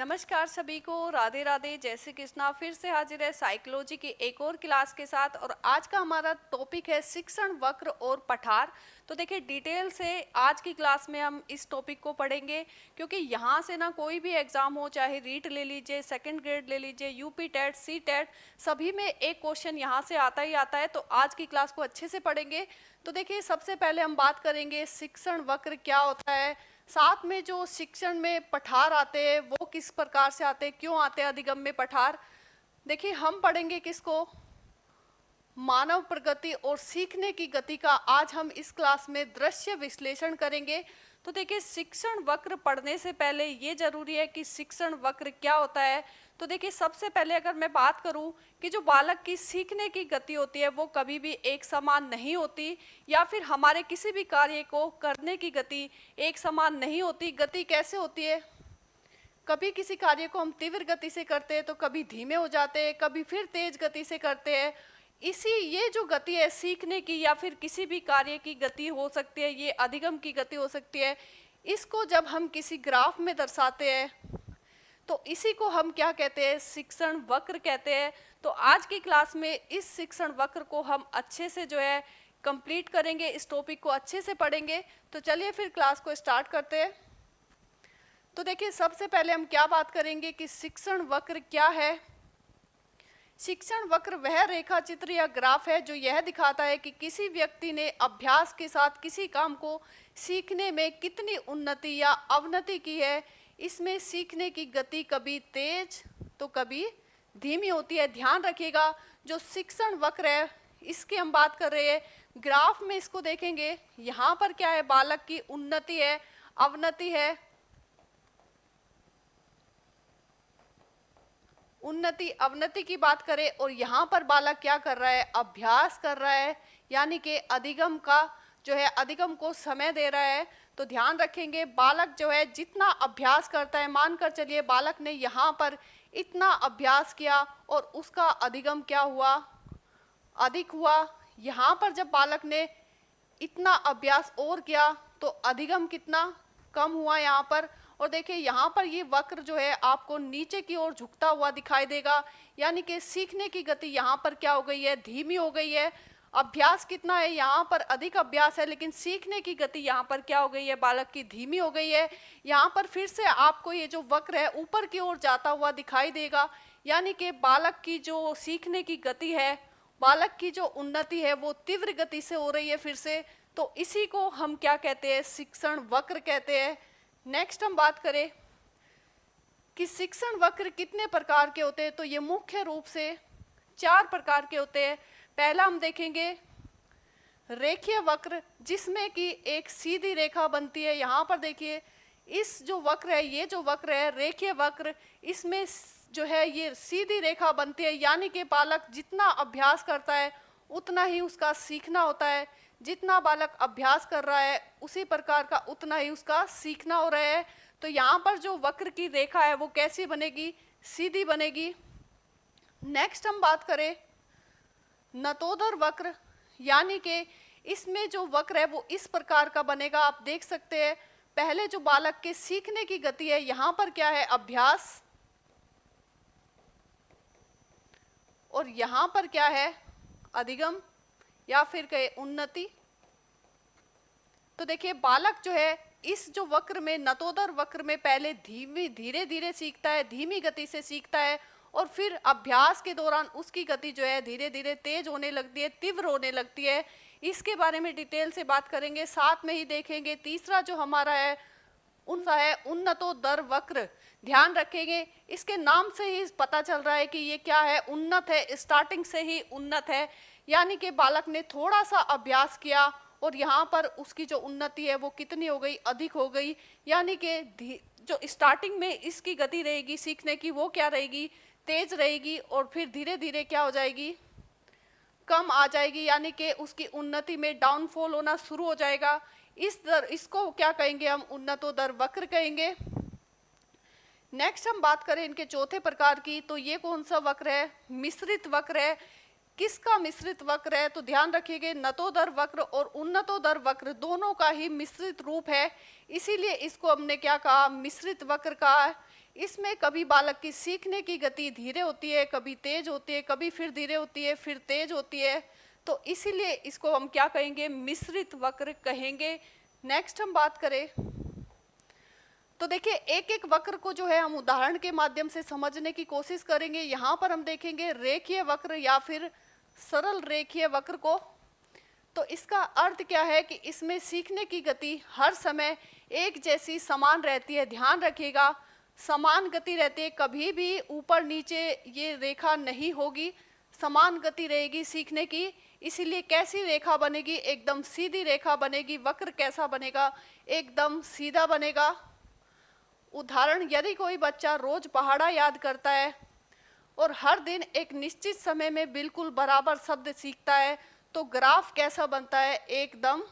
नमस्कार सभी को, राधे राधे, जय श्री कृष्णा। फिर से हाजिर है साइकोलॉजी की एक और क्लास के साथ। और आज का हमारा टॉपिक है शिक्षण वक्र और पठार। तो देखिए, डिटेल से आज की क्लास में हम इस टॉपिक को पढ़ेंगे, क्योंकि यहाँ से ना कोई भी एग्जाम हो, चाहे रीट ले लीजिए, सेकंड ग्रेड ले लीजिए, यूपी टेट, सी टेट, सभी में एक क्वेश्चन यहाँ से आता ही आता है। तो आज की क्लास को अच्छे से पढ़ेंगे। तो देखिए, सबसे पहले हम बात करेंगे शिक्षण वक्र क्या होता है, साथ में जो शिक्षण में पठार आते हैं वो किस प्रकार से आते हैं, क्यों आते हैं अधिगम में पठार। देखिए, हम पढ़ेंगे किसको, मानव प्रगति और सीखने की गति का आज हम इस क्लास में दृश्य विश्लेषण करेंगे। तो देखिए, शिक्षण वक्र पढ़ने से पहले ये जरूरी है कि शिक्षण वक्र क्या होता है। तो देखिए, सबसे पहले अगर मैं बात करूं कि जो बालक की सीखने की गति होती है वो कभी भी एक समान नहीं होती, या फिर हमारे किसी भी कार्य को करने की गति एक समान नहीं होती। गति कैसे होती है, कभी किसी कार्य को हम तीव्र गति से करते हैं तो कभी धीमे हो जाते हैं, कभी फिर तेज गति से करते हैं। ये जो गति है सीखने की या फिर किसी भी कार्य की गति हो सकती है, ये अधिगम की गति हो सकती है। इसको जब हम किसी ग्राफ में दर्शाते हैं तो इसी को हम क्या कहते हैं, शिक्षण वक्र कहते हैं। तो आज की क्लास में इस शिक्षण वक्र को हम अच्छे से जो है कंप्लीट करेंगे, इस टॉपिक को अच्छे से पढ़ेंगे। तो चलिए फिर क्लास को स्टार्ट करते हैं। तो देखिए, सबसे पहले हम क्या बात करेंगे कि शिक्षण वक्र क्या है। शिक्षण वक्र वह रेखा चित्र या ग्राफ है जो यह दिखाता है कि किसी व्यक्ति ने अभ्यास के साथ किसी काम को सीखने में कितनी उन्नति या अवनति की है। इसमें सीखने की गति कभी तेज तो कभी धीमी होती है। ध्यान रखिएगा, जो शिक्षण वक्र है इसकी हम बात कर रहे हैं। ग्राफ में इसको देखेंगे, यहाँ पर क्या है, बालक की उन्नति है, अवनति है, उन्नति अवनति की बात करें, और यहाँ पर बालक क्या कर रहा है, अभ्यास कर रहा है, यानी कि अधिगम का जो है अधिगम को समय दे रहा है। तो ध्यान रखेंगे, बालक जो है जितना अभ्यास करता है, मानकर चलिए बालक ने यहाँ पर इतना अभ्यास किया और उसका अधिगम क्या हुआ, अधिक हुआ। यहाँ पर जब बालक ने इतना अभ्यास और किया तो अधिगम कितना कम हुआ यहाँ पर। और देखिए, यहाँ पर ये वक्र जो है आपको नीचे की ओर झुकता हुआ दिखाई देगा, यानी कि सीखने की गति यहाँ पर क्या हो गई है, धीमी हो गई है। अभ्यास कितना है, यहाँ पर अधिक अभ्यास है, लेकिन सीखने की गति यहाँ पर क्या हो गई है, बालक की धीमी हो गई है। यहाँ पर फिर से आपको ये जो वक्र है ऊपर की ओर जाता हुआ दिखाई देगा, यानी कि बालक की जो सीखने की गति है, बालक की जो उन्नति है वो तीव्र गति से हो रही है फिर से। तो इसी को हम क्या कहते हैं, शिक्षण वक्र कहते हैं। नेक्स्ट हम बात करें कि शिक्षण वक्र कितने प्रकार के होते हैं, तो ये मुख्य रूप से 4 प्रकार के होते हैं। पहला हम देखेंगे रेखीय वक्र, जिसमें कि एक सीधी रेखा बनती है। यहाँ पर देखिए, इस जो वक्र है, ये जो वक्र है रेखीय वक्र, इसमें जो है ये सीधी रेखा बनती है, यानी कि बालक जितना अभ्यास करता है उतना ही उसका सीखना होता है। जितना बालक अभ्यास कर रहा है उसी प्रकार का उतना ही उसका सीखना हो रहा है। तो यहाँ पर जो वक्र की रेखा है वो कैसी बनेगी, सीधी बनेगी। नेक्स्ट हम बात करें नतोदर वक्र, यानी कि इसमें जो वक्र है वो इस प्रकार का बनेगा। आप देख सकते हैं, पहले जो बालक के सीखने की गति है, यहाँ पर क्या है, अभ्यास, और यहाँ पर क्या है, अधिगम या फिर कहे उन्नति। तो देखिए, बालक जो है इस जो वक्र में, नतोदर वक्र में, पहले धीरे धीरे सीखता है, धीमी गति से सीखता है, और फिर अभ्यास के दौरान उसकी गति जो है धीरे धीरे तेज होने लगती है, तीव्र होने लगती है। इसके बारे में डिटेल से बात करेंगे, साथ में ही देखेंगे तीसरा जो हमारा है उनका है उन्नतोदर वक्र। ध्यान रखेंगे, इसके नाम से ही पता चल रहा है कि ये क्या है, उन्नत है, स्टार्टिंग से ही उन्नत है, यानी कि बालक ने थोड़ा सा अभ्यास किया और यहाँ पर उसकी जो उन्नति है वो कितनी हो गई, अधिक हो गई। यानी कि जो स्टार्टिंग में इसकी गति रहेगी सीखने की वो क्या रहेगी, तेज रहेगी, और फिर धीरे धीरे क्या हो जाएगी, कम आ जाएगी, यानी कि उसकी उन्नति में डाउनफॉल होना शुरू हो जाएगा। इसको क्या कहेंगे, हम उन्नतोदर वक्र कहेंगे। नेक्स्ट हम बात करें इनके चौथे प्रकार की, तो ये कौन सा वक्र है, मिश्रित वक्र है। किसका मिश्रित वक्र है, तो ध्यान रखिएगा, नतोदर वक्र और उन्नतोदर वक्र दोनों का ही मिश्रित रूप है, इसीलिए इसको हमने क्या कहा, मिश्रित वक्र कहा है। इसमें कभी बालक की सीखने की गति धीरे होती है, कभी तेज होती है, कभी फिर धीरे होती है, फिर तेज होती है। तो इसीलिए इसको हम क्या कहेंगे, मिश्रित वक्र कहेंगे। नेक्स्ट हम बात करें तो देखिए एक एक वक्र को जो है हम उदाहरण के माध्यम से समझने की कोशिश करेंगे। यहाँ पर हम देखेंगे रेखीय वक्र या फिर सरल रेखीय वक्र को। तो इसका अर्थ क्या है कि इसमें सीखने की गति हर समय एक जैसी समान रहती है। ध्यान रखिएगा, समान गति रहती है, कभी भी ऊपर नीचे ये रेखा नहीं होगी, समान गति रहेगी सीखने की। इसीलिए कैसी रेखा बनेगी, एकदम सीधी रेखा बनेगी। वक्र कैसा बनेगा, एकदम सीधा बनेगा। उदाहरण, यदि कोई बच्चा रोज पहाड़ा याद करता है और हर दिन एक निश्चित समय में बिल्कुल बराबर शब्द सीखता है तो ग्राफ कैसा बनता है, एकदम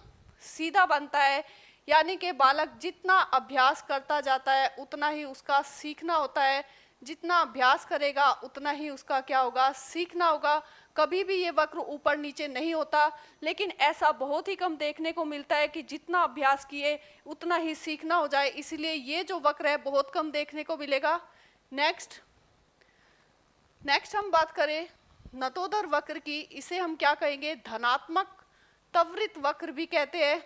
सीधा बनता है। यानी कि बालक जितना अभ्यास करता जाता है उतना ही उसका सीखना होता है, जितना अभ्यास करेगा उतना ही उसका क्या होगा, सीखना होगा। कभी भी ये वक्र ऊपर नीचे नहीं होता, लेकिन ऐसा बहुत ही कम देखने को मिलता है कि जितना अभ्यास किए उतना ही सीखना हो जाए। इसलिए ये जो वक्र है बहुत कम देखने को मिलेगा। नेक्स्ट हम बात करें नतोदर वक्र की। इसे हम क्या कहेंगे, धनात्मक त्वरित वक्र भी कहते हैं।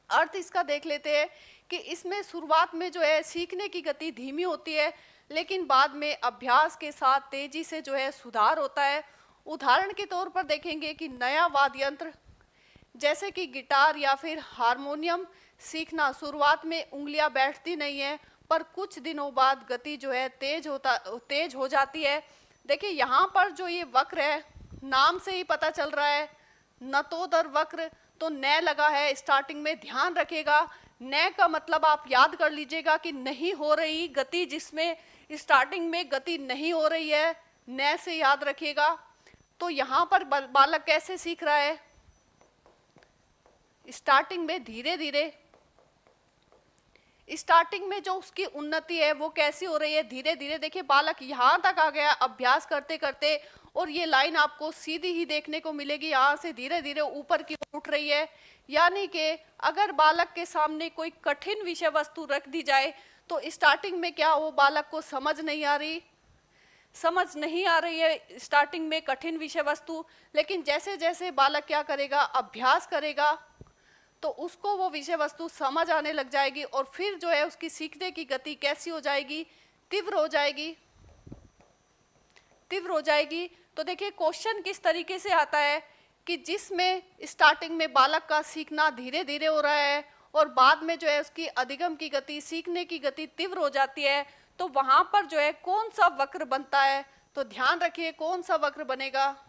अर्थ इसका देख लेते हैं कि इसमें शुरुआत में जो है सीखने की गति धीमी होती है, लेकिन बाद में अभ्यास के साथ तेजी से जो है सुधार होता है। उदाहरण के तौर पर देखेंगे कि नया वाद्य यंत्र जैसे कि गिटार या फिर हारमोनियम सीखना, शुरुआत में उंगलियां बैठती नहीं है, पर कुछ दिनों बाद गति जो है तेज हो जाती है। देखिए यहाँ पर जो ये वक्र है, नाम से ही पता चल रहा है नतोदर वक्र, तो न लगा है स्टार्टिंग में। ध्यान रखिएगा, न का मतलब आप याद कर लीजिएगा कि नहीं हो रही गति, जिसमें स्टार्टिंग में गति नहीं हो रही है, न से याद रखिएगा। तो यहाँ पर बालक कैसे सीख रहा है, स्टार्टिंग में धीरे धीरे, स्टार्टिंग में जो उसकी उन्नति है वो कैसी हो रही है, धीरे धीरे। देखिए बालक यहाँ तक आ गया अभ्यास करते करते, और ये लाइन आपको सीधी ही देखने को मिलेगी, यहाँ से धीरे धीरे ऊपर की ओर उठ रही है। यानी कि अगर बालक के सामने कोई कठिन विषय वस्तु रख दी जाए तो स्टार्टिंग में क्या, वो बालक को समझ नहीं आ रही है स्टार्टिंग में कठिन विषय वस्तु। लेकिन जैसे जैसे बालक क्या करेगा, अभ्यास करेगा, तो उसको वो विषय वस्तु समझ आने लग जाएगी, और फिर जो है उसकी सीखने की गति कैसी हो जाएगी, तीव्र हो जाएगी। तो देखिए क्वेश्चन किस तरीके से आता है कि जिसमें स्टार्टिंग में बालक का सीखना धीरे धीरे हो रहा है और बाद में जो है उसकी अधिगम की गति, सीखने की गति तीव्र हो जाती है, तो वहां पर जो है कौन सा वक्र बनता है। तो ध्यान रखिए कौन सा वक्र बनेगा,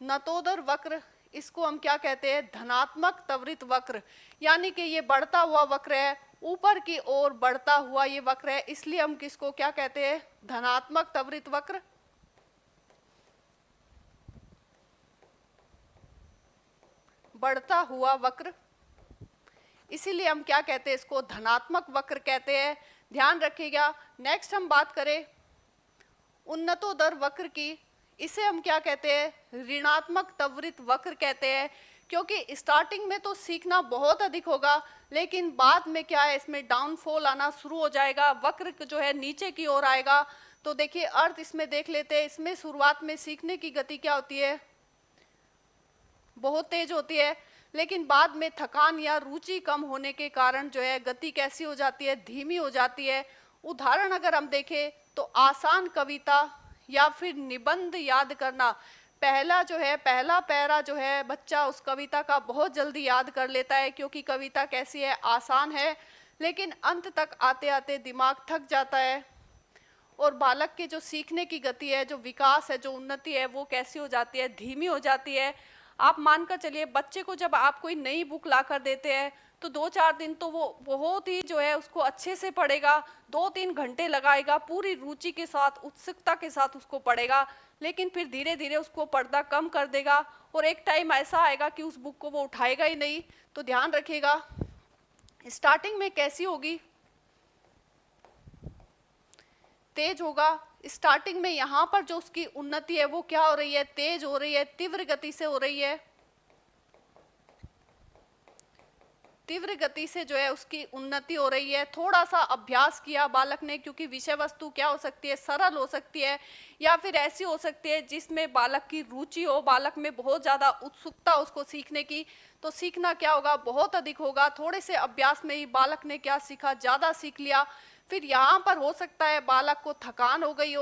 नतोदर वक्र। इसको हम क्या कहते हैं, धनात्मक त्वरित वक्र। यानी कि ये बढ़ता हुआ वक्र है, ऊपर की ओर बढ़ता हुआ ये वक्र है, इसलिए हम किसको क्या कहते हैं, धनात्मक त्वरित वक्र। बढ़ता हुआ वक्र, इसीलिए हम क्या कहते हैं, इसको धनात्मक वक्र कहते हैं। ध्यान रखिएगा। नेक्स्ट हम बात करें उन्नतोदर वक्र की। इसे हम क्या कहते हैं, ऋणात्मक त्वरित वक्र कहते हैं, क्योंकि स्टार्टिंग में तो सीखना बहुत अधिक होगा, लेकिन बाद में क्या है, इसमें डाउनफॉल आना शुरू हो जाएगा, वक्र जो है नीचे की ओर आएगा। तो देखिए अर्थ इसमें देख लेते हैं। इसमें शुरुआत में सीखने की गति क्या होती है, बहुत तेज होती है, लेकिन बाद में थकान या रुचि कम होने के कारण जो है गति कैसी हो जाती है, धीमी हो जाती है। उदाहरण अगर हम देखें तो आसान कविता या फिर निबंध याद करना, पहला पैरा जो है बच्चा उस कविता का बहुत जल्दी याद कर लेता है, क्योंकि कविता कैसी है, आसान है, लेकिन अंत तक आते आते दिमाग थक जाता है, और बालक के जो सीखने की गति है, जो विकास है, जो उन्नति है, वो कैसी हो जाती है, धीमी हो जाती है। आप मानकर चलिए बच्चे को जब आप कोई नई बुक ला कर देते हैं तो 2-4 दिन तो वो बहुत ही जो है उसको अच्छे से पढ़ेगा, 2-3 घंटे लगाएगा, पूरी रुचि के साथ, उत्सुकता के साथ उसको पढ़ेगा, लेकिन फिर धीरे धीरे उसको पढ़ना कम कर देगा, और एक टाइम ऐसा आएगा कि उस बुक को वो उठाएगा ही नहीं। तो ध्यान रखिएगा स्टार्टिंग में कैसी होगी, तेज होगा। स्टार्टिंग में यहाँ पर जो उसकी उन्नति है वो क्या हो रही है, तेज हो रही है, तीव्र गति से हो रही है। तीव्र गति से जो है उसकी उन्नति हो रही है। थोड़ा सा अभ्यास किया बालक ने, क्योंकि विषय वस्तु क्या हो सकती है, सरल हो सकती है या फिर ऐसी हो सकती है जिसमें बालक की रुचि हो, बालक में बहुत ज़्यादा उत्सुकता उसको सीखने की, तो सीखना क्या होगा, बहुत अधिक होगा। थोड़े से अभ्यास में ही बालक ने क्या सीखा, ज़्यादा सीख लिया। फिर यहाँ पर हो सकता है बालक को थकान हो गई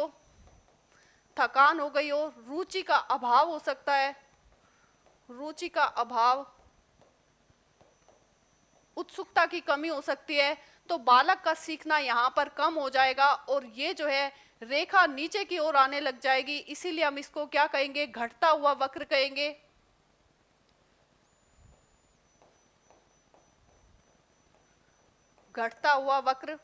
हो, रुचि का अभाव हो सकता है, रुचि का अभाव, उत्सुकता की कमी हो सकती है। तो बालक का सीखना यहाँ पर कम हो जाएगा और ये जो है रेखा नीचे की ओर आने लग जाएगी। इसीलिए हम इसको क्या कहेंगे, घटता हुआ वक्र कहेंगे। घटता हुआ वक्र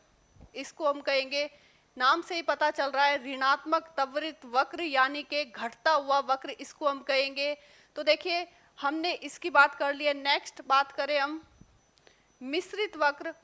इसको हम कहेंगे। नाम से ही पता चल रहा है, ऋणात्मक त्वरित वक्र यानी कि घटता हुआ वक्र इसको हम कहेंगे। तो देखिए हमने इसकी बात कर ली है। नेक्स्ट बात करें हम मिश्रित वक्र,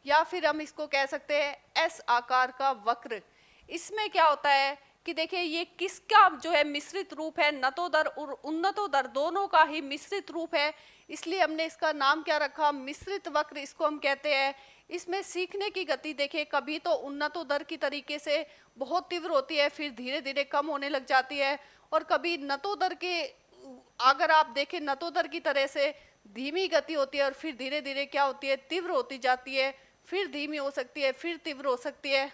या फिर हम इसको कह सकते हैं एस आकार का वक्र। इसमें क्या होता है कि देखिए ये किसका जो है मिश्रित रूप है, नतोदर और उन्नतोदर दोनों का ही मिश्रित रूप है, इसलिए हमने इसका नाम क्या रखा, मिश्रित वक्र इसको हम कहते हैं। इसमें सीखने की गति देखिए कभी तो उन्नतोदर की तरीके से बहुत तीव्र होती है, फिर धीरे धीरे कम होने लग जाती है, और कभी नतोदर के, अगर आप देखें नतोदर की तरह से धीमी गति होती है और फिर धीरे धीरे क्या होती है, तीव्र होती जाती है, फिर धीमी हो सकती है, फिर तीव्र हो सकती है।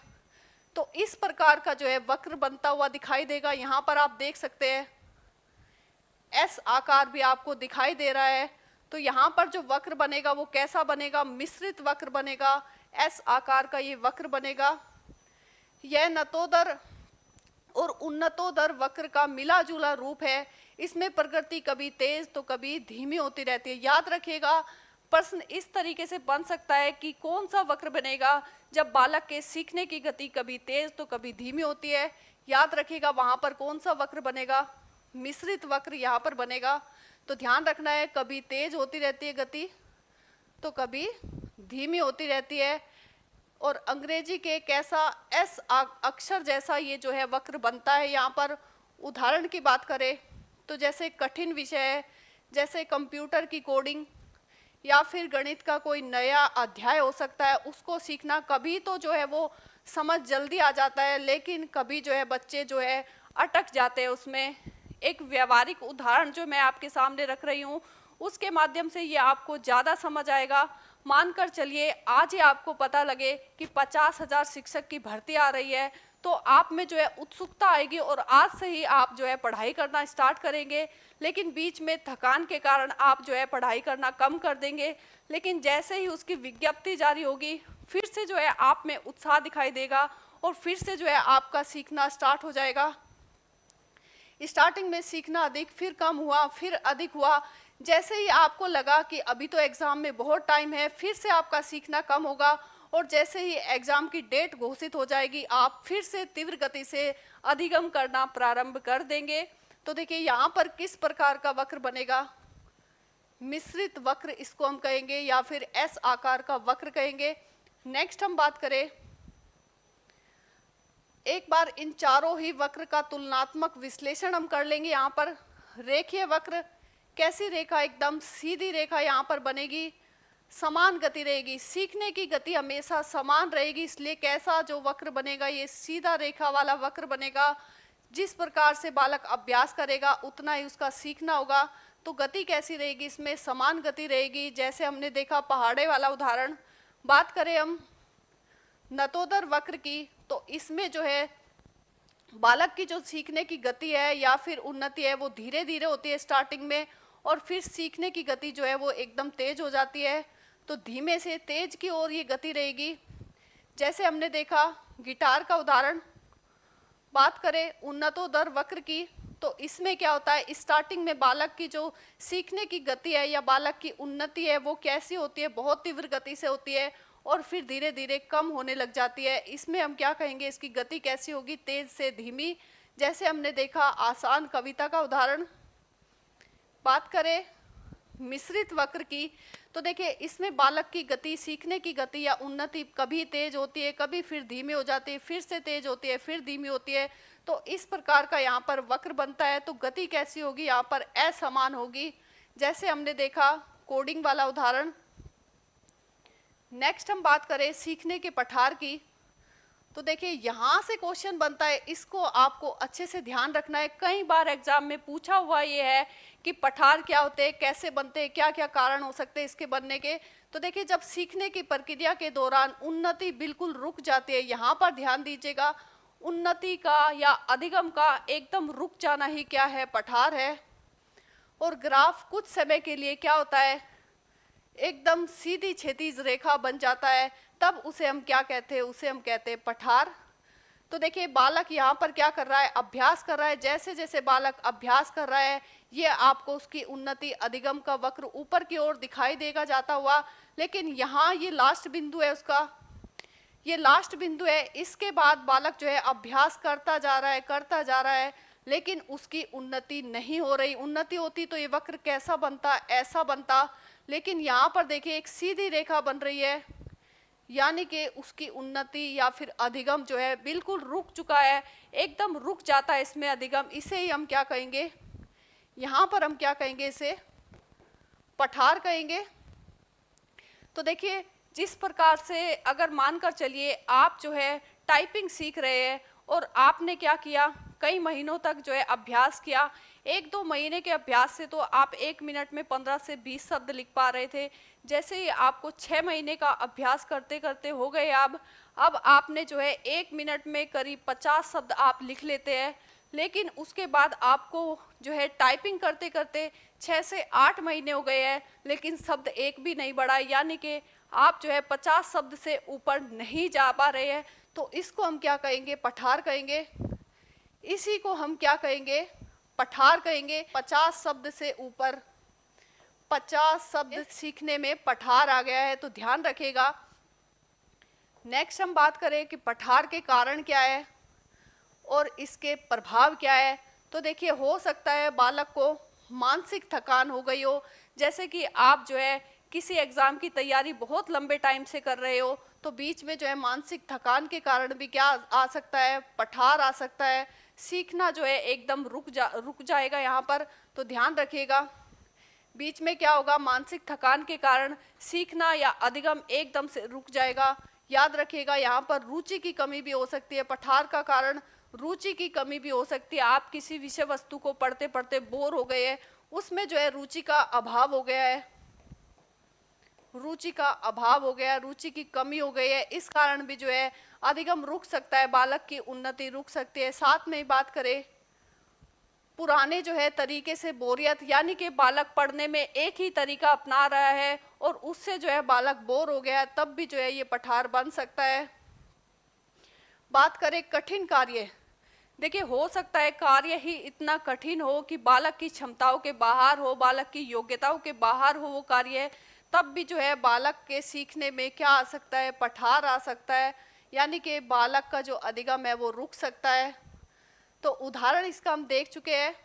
तो इस प्रकार का जो है वक्र बनता हुआ दिखाई देगा। यहाँ पर आप देख सकते हैं एस आकार भी आपको दिखाई दे रहा है। तो यहाँ पर जो वक्र बनेगा वो कैसा बनेगा, मिश्रित वक्र बनेगा, एस आकार का ये वक्र बनेगा। यह नतोदर और उन्नतोदर वक्र का मिला जुला रूप है। इसमें प्रकृति कभी तेज तो कभी धीमी होती रहती है। याद रखिएगा प्रश्न इस तरीके से बन सकता है कि कौन सा वक्र बनेगा जब बालक के सीखने की गति कभी तेज तो कभी धीमी होती है। याद रखिएगा वहां पर कौन सा वक्र बनेगा, मिश्रित वक्र यहाँ पर बनेगा। तो ध्यान रखना है कभी तेज होती रहती है गति तो कभी धीमी होती रहती है। और अंग्रेजी के कैसा एस अक्षर जैसा ये जो है वक्र बनता है। यहाँ पर उदाहरण की बात करें तो जैसे कठिन विषय है, जैसे कंप्यूटर की कोडिंग या फिर गणित का कोई नया अध्याय हो सकता है, उसको सीखना कभी तो जो है वो समझ जल्दी आ जाता है, लेकिन कभी जो है बच्चे जो है अटक जाते हैं उसमें। एक व्यवहारिक उदाहरण जो मैं आपके सामने रख रही हूँ उसके माध्यम से ये आपको ज़्यादा समझ आएगा। मानकर चलिए आज ही आपको पता लगे कि 50,000 शिक्षक की भर्ती आ रही है, तो आप में जो है उत्सुकता आएगी और आज से ही आप जो है पढ़ाई करना स्टार्ट करेंगे। लेकिन बीच में थकान के कारण आप जो है पढ़ाई करना कम कर देंगे। लेकिन जैसे ही उसकी विज्ञप्ति जारी होगी फिर से जो है आप में उत्साह दिखाई देगा और फिर से जो है आपका सीखना स्टार्ट हो जाएगा। स्टार्टिंग में सीखना अधिक, फिर कम हुआ, फिर अधिक हुआ। जैसे ही आपको लगा कि अभी तो एग्ज़ाम में बहुत टाइम है, फिर से आपका सीखना कम होगा और जैसे ही एग्ज़ाम की डेट घोषित हो जाएगी आप फिर से तीव्र गति से अधिगम करना प्रारंभ कर देंगे। तो देखिए यहाँ पर किस प्रकार का वक्र बनेगा, मिश्रित वक्र इसको हम कहेंगे या फिर एस आकार का वक्र कहेंगे। नेक्स्ट हम बात करें, एक बार इन चारों ही वक्र का तुलनात्मक विश्लेषण हम कर लेंगे। यहाँ पर रेखीय वक्र, कैसी रेखा, एकदम सीधी रेखा यहाँ पर बनेगी, समान गति रहेगी, सीखने की गति हमेशा समान रहेगी, इसलिए कैसा जो वक्र बनेगा ये सीधा रेखा वाला वक्र बनेगा। जिस प्रकार से बालक अभ्यास करेगा उतना ही उसका सीखना होगा। तो गति कैसी रहेगी, इसमें समान गति रहेगी। जैसे हमने देखा पहाड़े वाला उदाहरण। बात करें हम नतोदर वक्र की, तो इसमें जो है बालक की जो सीखने की गति है या फिर उन्नति है वो धीरे धीरे होती है स्टार्टिंग में, और फिर सीखने की गति जो है वो एकदम तेज हो जाती है। तो धीमे से तेज की ओर ये गति रहेगी। जैसे हमने देखा गिटार का उदाहरण। बात करें उन्नतोदर वक्र की, तो इसमें क्या होता है, स्टार्टिंग में बालक की जो सीखने की गति है या बालक की उन्नति है वो कैसी होती है, बहुत तीव्र गति से होती है और फिर धीरे धीरे कम होने लग जाती है। इसमें हम क्या कहेंगे, इसकी गति कैसी होगी, तेज से धीमी। जैसे हमने देखा आसान कविता का उदाहरण। बात करें मिश्रित वक्र की, तो देखिए इसमें बालक की गति, सीखने की गति या उन्नति कभी तेज होती है, कभी फिर धीमी हो जाती है, फिर से तेज होती है, फिर धीमी होती है। तो इस प्रकार का यहाँ पर वक्र बनता है। तो गति कैसी होगी, यहाँ पर असमान होगी। जैसे हमने देखा कोडिंग वाला उदाहरण। नेक्स्ट हम बात करें सीखने के पठार की, तो देखिए यहाँ से क्वेश्चन बनता है, इसको आपको अच्छे से ध्यान रखना है। कई बार एग्जाम में पूछा हुआ ये है कि पठार क्या होते हैं, कैसे बनते हैं, क्या क्या कारण हो सकते हैं इसके बनने के। तो देखिए जब सीखने की प्रक्रिया के दौरान उन्नति बिल्कुल रुक जाती है, यहाँ पर ध्यान दीजिएगा, उन्नति का या अधिगम का एकदम रुक जाना ही क्या है, पठार है। और ग्राफ कुछ समय के लिए क्या होता है, एकदम सीधी क्षैतिज रेखा बन जाता है, तब उसे हम क्या कहते हैं, उसे हम कहते हैं पठार। तो देखिए बालक यहाँ पर क्या कर रहा है, अभ्यास कर रहा है। जैसे जैसे बालक अभ्यास कर रहा है, ये आपको उसकी उन्नति अधिगम का वक्र ऊपर की ओर दिखाई देगा जाता हुआ। लेकिन यहाँ ये लास्ट बिंदु है उसका, ये लास्ट बिंदु है। इसके बाद बालक जो है अभ्यास करता जा रहा है, करता जा रहा है, लेकिन उसकी उन्नति नहीं हो रही। उन्नति होती तो ये वक्र कैसा बनता, ऐसा बनता। लेकिन यहाँ पर देखिए एक सीधी रेखा बन रही है, यानी कि उसकी उन्नति या फिर अधिगम जो है बिल्कुल रुक चुका है, एकदम रुक जाता है इसमें अधिगम। इसे ही हम क्या कहेंगे, यहाँ पर हम क्या कहेंगे, इसे पठार कहेंगे। तो देखिए जिस प्रकार से अगर मानकर चलिए आप जो है टाइपिंग सीख रहे हैं और आपने क्या किया, कई महीनों तक जो है अभ्यास किया। 1-2 महीने के अभ्यास से तो आप 1 मिनट में 15 से 20 शब्द लिख पा रहे थे। जैसे ही आपको 6 महीने का अभ्यास करते करते हो गए, अब आपने जो है 1 मिनट में करीब 50 शब्द आप लिख लेते हैं। लेकिन उसके बाद आपको जो है टाइपिंग करते करते 6 से 8 महीने हो गए हैं, लेकिन शब्द एक भी नहीं बढ़ा, यानी कि आप जो है 50 शब्द से ऊपर नहीं जा पा रहे हैं। तो इसको हम क्या कहेंगे, पठार कहेंगे। इसी को हम क्या कहेंगे, पठार कहेंगे। 50 शब्द से ऊपर, 50 शब्द सीखने में पठार आ गया है, तो ध्यान रखिएगा। नेक्स्ट हम बात करें कि पठार के कारण क्या है और इसके प्रभाव क्या है। तो देखिए हो सकता है बालक को मानसिक थकान हो गई हो, जैसे कि आप जो है किसी एग्जाम की तैयारी बहुत लंबे टाइम से कर रहे हो, तो बीच में जो है मानसिक थकान के कारण भी क्या आ सकता है, पठार आ सकता है। सीखना जो है एकदम रुक जाएगा यहाँ पर, तो ध्यान रखिएगा। बीच में क्या होगा, मानसिक थकान के कारण सीखना या अधिगम एकदम से रुक जाएगा। याद रखिएगा यहाँ पर रुचि की कमी भी हो सकती है, पठार का कारण रुचि की कमी भी हो सकती है। आप किसी विषय वस्तु को पढ़ते पढ़ते बोर हो गए हैं, उसमें जो है रुचि का अभाव हो गया है, रुचि का अभाव हो गया, रुचि की कमी हो गई है, इस कारण भी जो है अधिगम रुक सकता है, बालक की उन्नति रुक सकती है। साथ में बात करें पुराने जो है तरीके से बोरियत, यानी कि बालक पढ़ने में एक ही तरीका अपना रहा है और उससे जो है बालक बोर हो गया है, तब भी जो है ये पठार बन सकता है। बात करें कठिन कार्य, देखिए हो सकता है कार्य ही इतना कठिन हो कि बालक की क्षमताओं के बाहर हो, बालक की योग्यताओं के बाहर हो वो कार्य, तब भी जो है बालक के सीखने में क्या आ सकता है, पठार आ सकता है, यानी कि बालक का जो अधिगम है वो रुक सकता है। तो उदाहरण इसका हम देख चुके हैं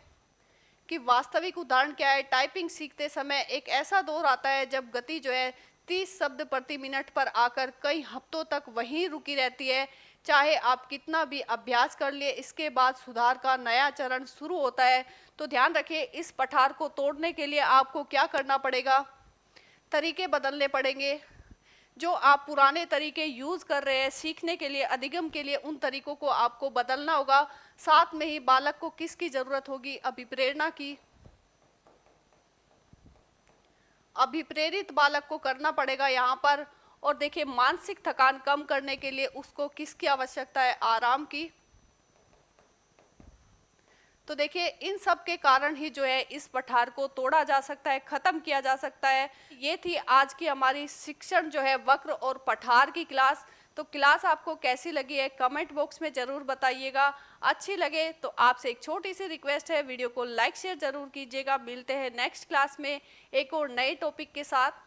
कि वास्तविक उदाहरण क्या है। टाइपिंग सीखते समय एक ऐसा दौर आता है जब गति जो है 30 शब्द प्रति मिनट पर आकर कई हफ्तों तक वहीं रुकी रहती है। चाहे आप कितना भी अभ्यास कर लिए, इसके बाद सुधार का नया चरण शुरू होता है। तो ध्यान रखिए इस पठार को तोड़ने के लिए आपको क्या करना पड़ेगा, तरीके बदलने पड़ेंगे। जो आप पुराने तरीके यूज़ कर रहे हैं सीखने के लिए, अधिगम के लिए, उन तरीकों को आपको बदलना होगा। साथ में ही बालक को किसकी ज़रूरत होगी, अभिप्रेरणा की। अभिप्रेरित बालक को करना पड़ेगा यहाँ पर। और देखिए मानसिक थकान कम करने के लिए उसको किसकी आवश्यकता है, आराम की। तो देखिए इन सब के कारण ही जो है इस पठार को तोड़ा जा सकता है, खत्म किया जा सकता है। ये थी आज की हमारी शिक्षण जो है वक्र और पठार की क्लास। तो क्लास आपको कैसी लगी है कमेंट बॉक्स में ज़रूर बताइएगा। अच्छी लगे तो आपसे एक छोटी सी रिक्वेस्ट है, वीडियो को लाइक शेयर ज़रूर कीजिएगा। मिलते हैं नेक्स्ट क्लास में एक और नए टॉपिक के साथ।